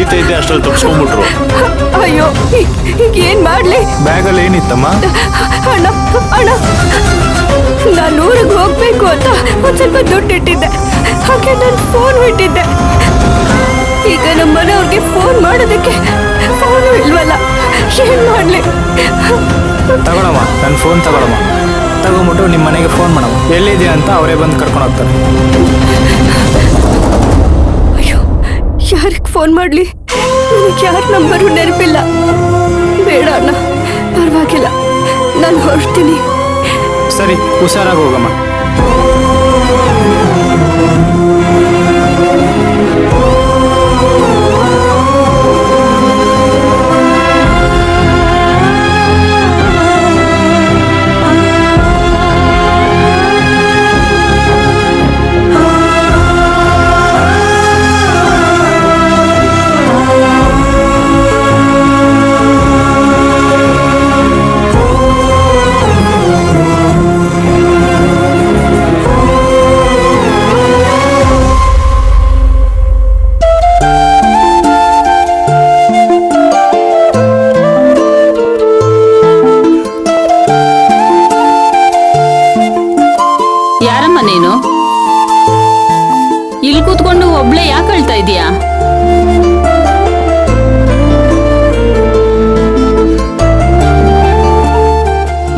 ಹೊಡಿತಾ ಇದ್ದೆ ಅಷ್ಟ್ರಲ್ಲಿ ತಪ್ಪಿಸ್ಕೊಂಡ್ಬಿಟ್ರು. ಅಯ್ಯೋ, ಈಗ ಏನ್ ಮಾಡ್ಲಿ? ಬ್ಯಾಗಲ್ಲಿ ಏನಿತ್ತಮ್ಮ? ಅಣ್ಣ ಅಣ್ಣ, ನಾನು ಊರಿಗೆ ಹೋಗ್ಬೇಕು ಅಂತ ಒಂದ್ ಸ್ವಲ್ಪ ದುಡ್ಡು ಇಟ್ಟಿದ್ದೆ, ಹಾಗೆ ನಾನು ಫೋನ್ ಇಟ್ಟಿದ್ದೆ. ಈಗ ನಮ್ಮ ಮನೆಯವ್ರಿಗೆ ಫೋನ್ ಮಾಡೋದಕ್ಕೆ ಫೋನು ಇಲ್ವಲ್ಲ, ಏನ್ ಮಾಡ್ಲಿ? ತಗೊಳಮ್ಮ, ನನ್ನ ಫೋನ್ ತಗೊಳಮ್ಮ. ತಗೊಂಬಿಟ್ಟು ನಿಮ್ಮ ಮನೆಗೆ ಫೋನ್ ಮಾಡಮ್ಮ, ಎಲ್ಲಿದೆ ಅಂತ ಅವರೇ ಬಂದು ಕರ್ಕೊಂಡು ಹೋಗ್ತಾರೆ. ಅಯ್ಯೋ, ಯಾರಿಗೆ ಫೋನ್ ಮಾಡ್ಲಿ? ನನಗೆ ಯಾರ ನಂಬರು ನೆನಪಿಲ್ಲ. ಬೇಡ ಅಣ್ಣ, ಪರವಾಗಿಲ್ಲ, ನಾನು ಹೊರಡ್ತೀನಿ. ಸರಿ, ಹುಷಾರಾಗಿ ಹೋಗಮ್ಮ. ಯಾರಮ್ಮ ನೀನು? ಇಲ್ಲಿ ಕೂತ್ಕೊಂಡು ಒಬ್ಳೆ ಯಾಕೆ ಅಳ್ತಾ ಇದೀಯಾ?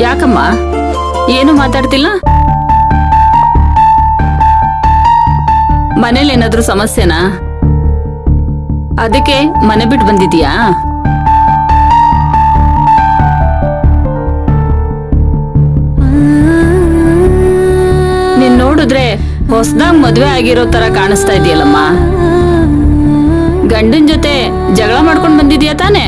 ಯಾಕಮ್ಮ, ಏನು ಮಾತಾಡ್ತಿಲ್ಲ? ಮನೇಲಿ ಏನಾದ್ರೂ ಸಮಸ್ಯೆನಾ? ಅದಕ್ಕೆ ಮನೆ ಬಿಟ್ಟು ಬಂದಿದ್ಯಾ? ನೀನ್ ನೋಡಿದ್ರೆ ಹೊಸದಾಗ್ ಮದ್ವೆ ಆಗಿರೋ ತರ ಕಾಣಿಸ್ತಾ ಇದೆಯಲ್ಲಮ್ಮ. ಗಂಡನ್ ಜೊತೆ ಜಗಳ ಮಾಡ್ಕೊಂಡ್ ಬಂದಿದ್ಯಾ ತಾನೆ?